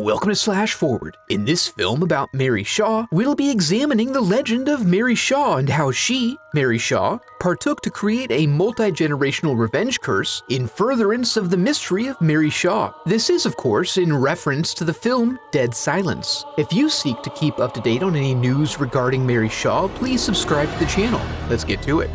Welcome to Slash Forward. In this film about Mary Shaw, we'll be examining the legend of Mary Shaw and how she, Mary Shaw, partook to create a multi-generational revenge curse in furtherance of the mystery of Mary Shaw. This is, of course, in reference to the film Dead Silence. If you seek to keep up to date on any news regarding Mary Shaw, please subscribe to the channel. Let's get to it.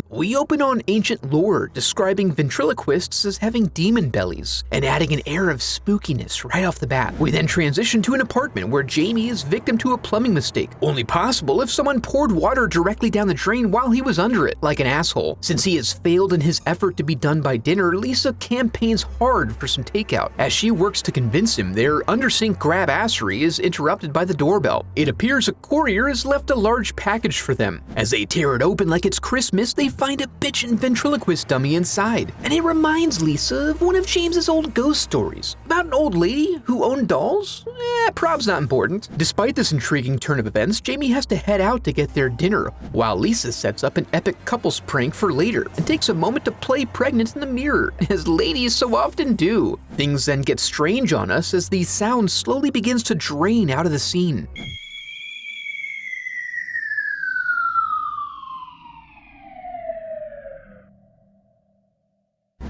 We open on ancient lore describing ventriloquists as having demon bellies and adding an air of spookiness right off the bat. We then transition to an apartment where Jamie is victim to a plumbing mistake, only possible if someone poured water directly down the drain while he was under it, like an asshole. Since he has failed in his effort to be done by dinner, Lisa campaigns hard for some takeout. As she works to convince him, their under-sink grab-assery is interrupted by the doorbell. It appears a courier has left a large package for them. As they tear it open like it's Christmas, they find a bitchin' ventriloquist dummy inside, and it reminds Lisa of one of James's old ghost stories about an old lady who owned dolls. Prob's not important. Despite this intriguing turn of events, Jamie has to head out to get their dinner, while Lisa sets up an epic couples prank for later and takes a moment to play pregnant in the mirror, as ladies so often do. Things then get strange on us as the sound slowly begins to drain out of the scene.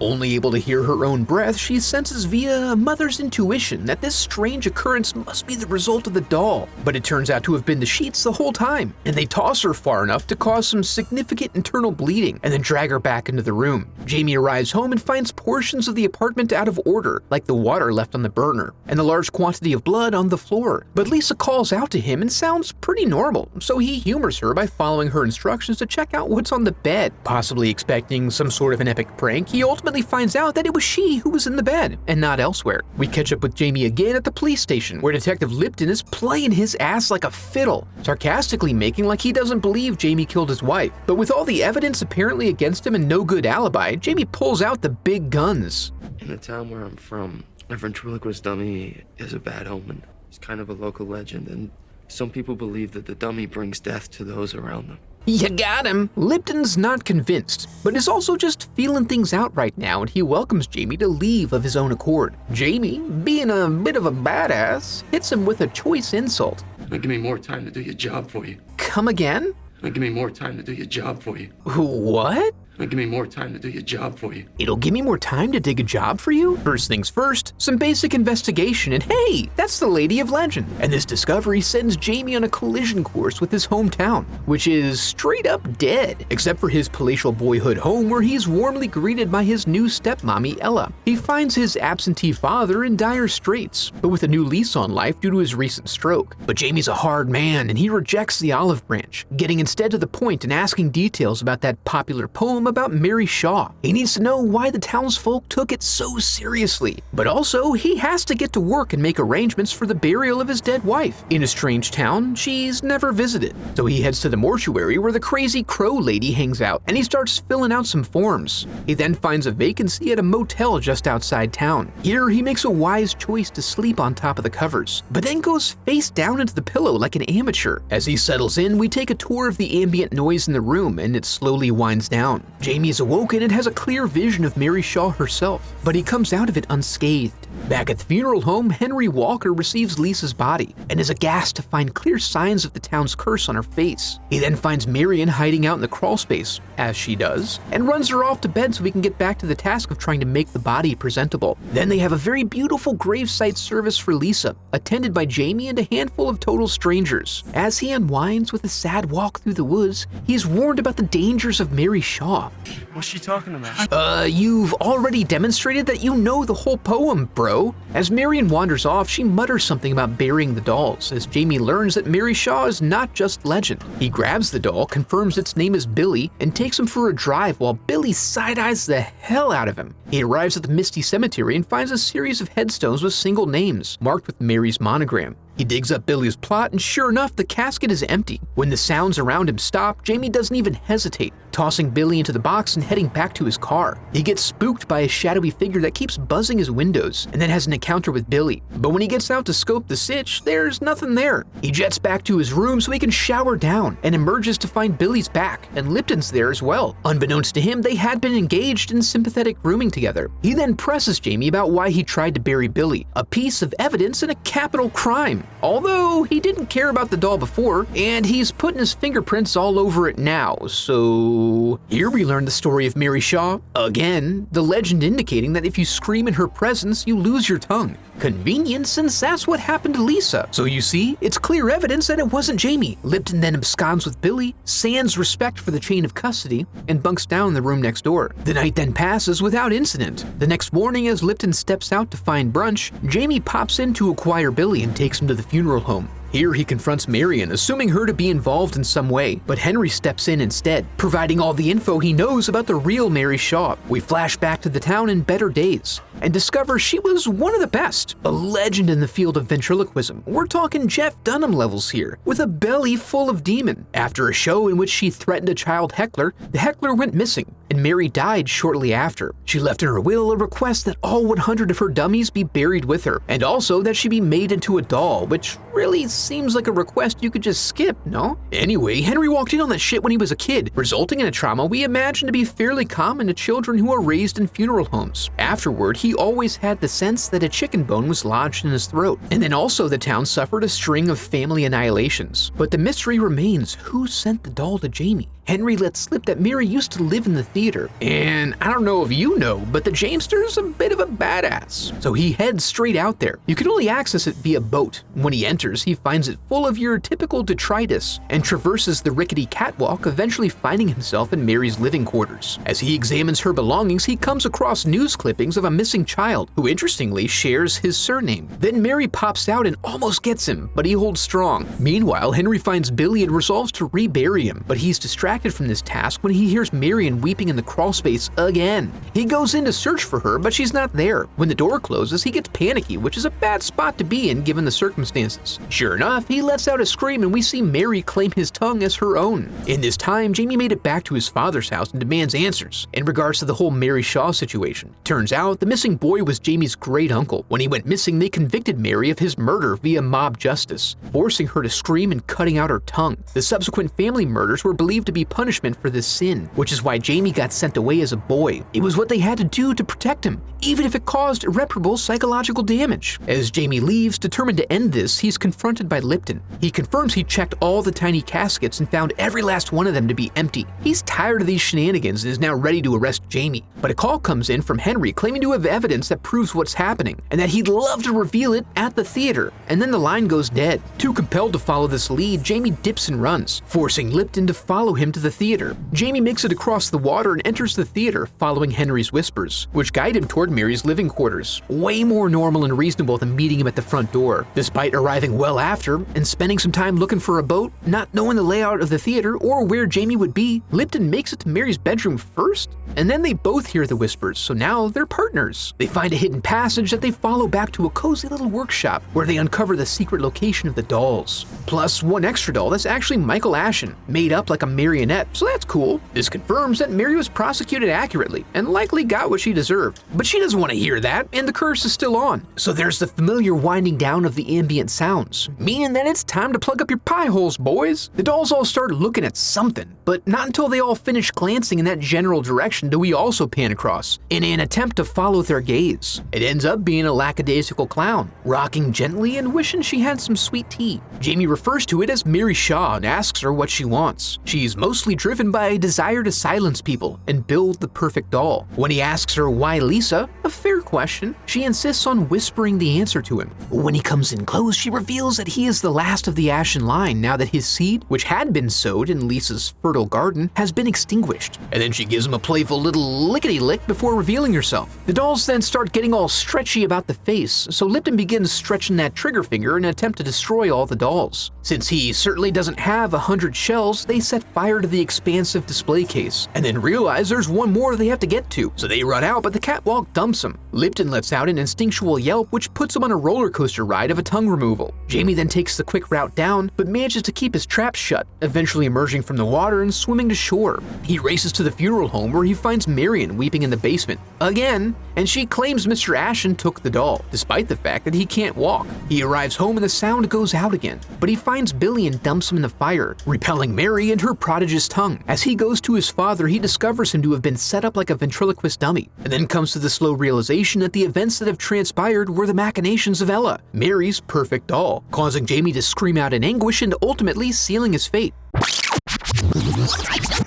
Only able to hear her own breath, she senses via a mother's intuition that this strange occurrence must be the result of the doll. But it turns out to have been the sheets the whole time, and they toss her far enough to cause some significant internal bleeding and then drag her back into the room. Jamie arrives home and finds portions of the apartment out of order, like the water left on the burner, and a large quantity of blood on the floor. But Lisa calls out to him and sounds pretty normal, so he humors her by following her instructions to check out what's on the bed. Possibly expecting some sort of an epic prank, he ultimately finds out that it was she who was in the bed and not elsewhere. We catch up with Jamie again at the police station, where Detective Lipton is playing his ass like a fiddle, sarcastically making like he doesn't believe Jamie killed his wife. But with all the evidence apparently against him and no good alibi, Jamie pulls out the big guns. In the town where I'm from, a ventriloquist dummy is a bad omen. It's kind of a local legend, and some people believe that the dummy brings death to those around them. You got him! Lipton's not convinced, but is also just feeling things out right now, and he welcomes Jamie to leave of his own accord. Jamie, being a bit of a badass, hits him with a choice insult. Give me more time to do your job for you. Come again? Give me more time to do your job for you. What? Give me more time to do your job for you. It'll give me more time to dig a job for you? First things first, some basic investigation, and hey, that's the Lady of Legend. And this discovery sends Jamie on a collision course with his hometown, which is straight up dead, except for his palatial boyhood home where he's warmly greeted by his new stepmommy, Ella. He finds his absentee father in dire straits, but with a new lease on life due to his recent stroke. But Jamie's a hard man, and he rejects the olive branch, getting instead to the point and asking details about that popular poem about Mary Shaw. He needs to know why the townsfolk took it so seriously. But also, he has to get to work and make arrangements for the burial of his dead wife. In a strange town she's never visited. So he heads to the mortuary where the crazy crow lady hangs out, and he starts filling out some forms. He then finds a vacancy at a motel just outside town. Here, he makes a wise choice to sleep on top of the covers, but then goes face down into the pillow like an amateur. As he settles in, we take a tour of the ambient noise in the room, and it slowly winds down. Jamie is awoken and has a clear vision of Mary Shaw herself, but he comes out of it unscathed. Back at the funeral home, Henry Walker receives Lisa's body and is aghast to find clear signs of the town's curse on her face. He then finds Marion hiding out in the crawlspace, as she does, and runs her off to bed so he can get back to the task of trying to make the body presentable. Then they have a very beautiful gravesite service for Lisa, attended by Jamie and a handful of total strangers. As he unwinds with a sad walk through the woods, he is warned about the dangers of Mary Shaw. What's she talking about? You've already demonstrated that you know the whole poem, bro. As Marion wanders off, she mutters something about burying the dolls, as Jamie learns that Mary Shaw is not just legend. He grabs the doll, confirms its name is Billy, and takes him for a drive while Billy side-eyes the hell out of him. He arrives at the Misty Cemetery and finds a series of headstones with single names, marked with Mary's monogram. He digs up Billy's plot, and sure enough, the casket is empty. When the sounds around him stop, Jamie doesn't even hesitate, tossing Billy into the box and heading back to his car. He gets spooked by a shadowy figure that keeps buzzing his windows, and then has an encounter with Billy. But when he gets out to scope the sitch, there's nothing there. He jets back to his room so he can shower down, and emerges to find Billy's back, and Lipton's there as well. Unbeknownst to him, they had been engaged in sympathetic grooming together. He then presses Jamie about why he tried to bury Billy, a piece of evidence in a capital crime. Although he didn't care about the doll before, and he's putting his fingerprints all over it now, so here we learn the story of Mary Shaw again, the legend indicating that if you scream in her presence, you lose your tongue. Convenient, since that's what happened to Lisa. So you see, it's clear evidence that it wasn't Jamie. Lipton then absconds with Billy, sans respect for the chain of custody, and bunks down in the room next door. The night then passes without incident. The next morning, as Lipton steps out to find brunch, Jamie pops in to acquire Billy and takes him to the funeral home. Here he confronts Marion, assuming her to be involved in some way, but Henry steps in instead, providing all the info he knows about the real Mary Shaw. We flash back to the town in better days, and discover she was one of the best, a legend in the field of ventriloquism. We're talking Jeff Dunham levels here, with a belly full of demon. After a show in which she threatened a child heckler, the heckler went missing, and Mary died shortly after. She left in her will a request that all 100 of her dummies be buried with her, and also that she be made into a doll, which really seems like a request you could just skip, no? Anyway, Henry walked in on that shit when he was a kid, resulting in a trauma we imagine to be fairly common to children who are raised in funeral homes. Afterward, he always had the sense that a chicken bone was lodged in his throat. And then also the town suffered a string of family annihilations. But the mystery remains, who sent the doll to Jamie? Henry let slip that Mary used to live in the theater. And I don't know if you know, but the Jamester's a bit of a badass. So he heads straight out there. You can only access it via boat. When he enters, he finds it full of your typical detritus and traverses the rickety catwalk, eventually finding himself in Mary's living quarters. As he examines her belongings, he comes across news clippings of a missing child who interestingly shares his surname. Then Mary pops out and almost gets him, but he holds strong. Meanwhile, Henry finds Billy and resolves to rebury him, but he's distracted from this task when he hears Marion weeping in the crawlspace again. He goes in to search for her, but she's not there. When the door closes, he gets panicky, which is a bad spot to be in given the circumstances. Sure enough, he lets out a scream and we see Mary claim his tongue as her own. In this time, Jamie made it back to his father's house and demands answers in regards to the whole Mary Shaw situation. Turns out, the missing boy was Jamie's great uncle. When he went missing, they convicted Mary of his murder via mob justice, forcing her to scream and cutting out her tongue. The subsequent family murders were believed to be punishment for this sin, which is why Jamie got sent away as a boy. It was what they had to do to protect him, even if it caused irreparable psychological damage. As Jamie leaves, determined to end this, he's confronted by Lipton. He confirms he checked all the tiny caskets and found every last one of them to be empty. He's tired of these shenanigans and is now ready to arrest Jamie. But a call comes in from Henry claiming to have evidence that proves what's happening, and that he'd love to reveal it at the theater. And then the line goes dead. Too compelled to follow this lead, Jamie dips and runs, forcing Lipton to follow him to the theater. Jamie makes it across the water and enters the theater, following Henry's whispers, which guide him toward Mary's living quarters. Way more normal and reasonable than meeting him at the front door. Despite arriving well after and spending some time looking for a boat, not knowing the layout of the theater or where Jamie would be, Lipton makes it to Mary's bedroom first, and then they both hear the whispers, so now they're partners. They find a hidden passage that they follow back to a cozy little workshop where they uncover the secret location of the dolls. Plus one extra doll that's actually Michael Ashen, made up like a marionette, so that's cool. This confirms that Mary was prosecuted accurately and likely got what she deserved. But she doesn't want to hear that, and the curse is still on. So there's the familiar winding down of the ambient sounds, meaning that it's time to plug up your pie holes, boys. The dolls all start looking at something, but not until they all finish glancing in that general direction do we also pan across, in an attempt to follow their gaze. It ends up being a lackadaisical clown, rocking gently and wishing she had some sweet tea. Jamie refers to it as Mary Shaw and asks her what she wants. She's mostly driven by a desire to silence people and build the perfect doll. When he asks her why Lisa, a fair question, she insists on whispering the answer to him. When he comes in close, she reveals that he is the last of the Ashen line now that his seed, which had been sowed in Lisa's fertile garden, has been extinguished. And then she gives him a playful little lickety-lick before revealing herself. The dolls then start getting all stretchy about the face, so Lipton begins stretching that trigger finger in an attempt to destroy all the dolls. Since he certainly doesn't have 100 shells, they set fire to the expansive display case, and then realize there's one more they have to get to, so they run out but the catwalk dumps him. Lipton lets out an instinctual yelp which puts him on a roller coaster ride of a tongue removal. Jamie then takes the quick route down, but manages to keep his traps shut, eventually emerging from the water and swimming to shore. He races to the funeral home where he finds Marion weeping in the basement, again, and she claims Mr. Ashen took the doll, despite the fact that he can't walk. He arrives home and the sound goes out again, but he finds Billy and dumps him in the fire, repelling Mary and her prodigious tongue. As he goes to his father, he discovers him to have been set up like a ventriloquist dummy, and then comes to the slow realization that the events that have transpired were the machinations of Ella, Mary's perfect doll, causing Jamie to scream out in anguish and ultimately sealing his fate.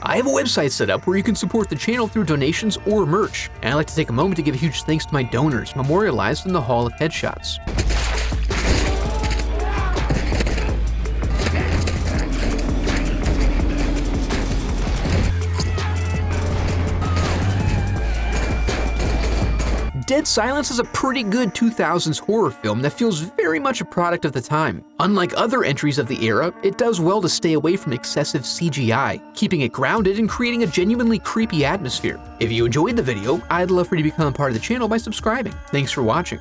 I have a website set up where you can support the channel through donations or merch, and I'd like to take a moment to give a huge thanks to my donors memorialized in the Hall of Headshots. Dead Silence is a pretty good 2000s horror film that feels very much a product of the time. Unlike other entries of the era, it does well to stay away from excessive CGI, keeping it grounded and creating a genuinely creepy atmosphere. If you enjoyed the video, I'd love for you to become a part of the channel by subscribing. Thanks for watching.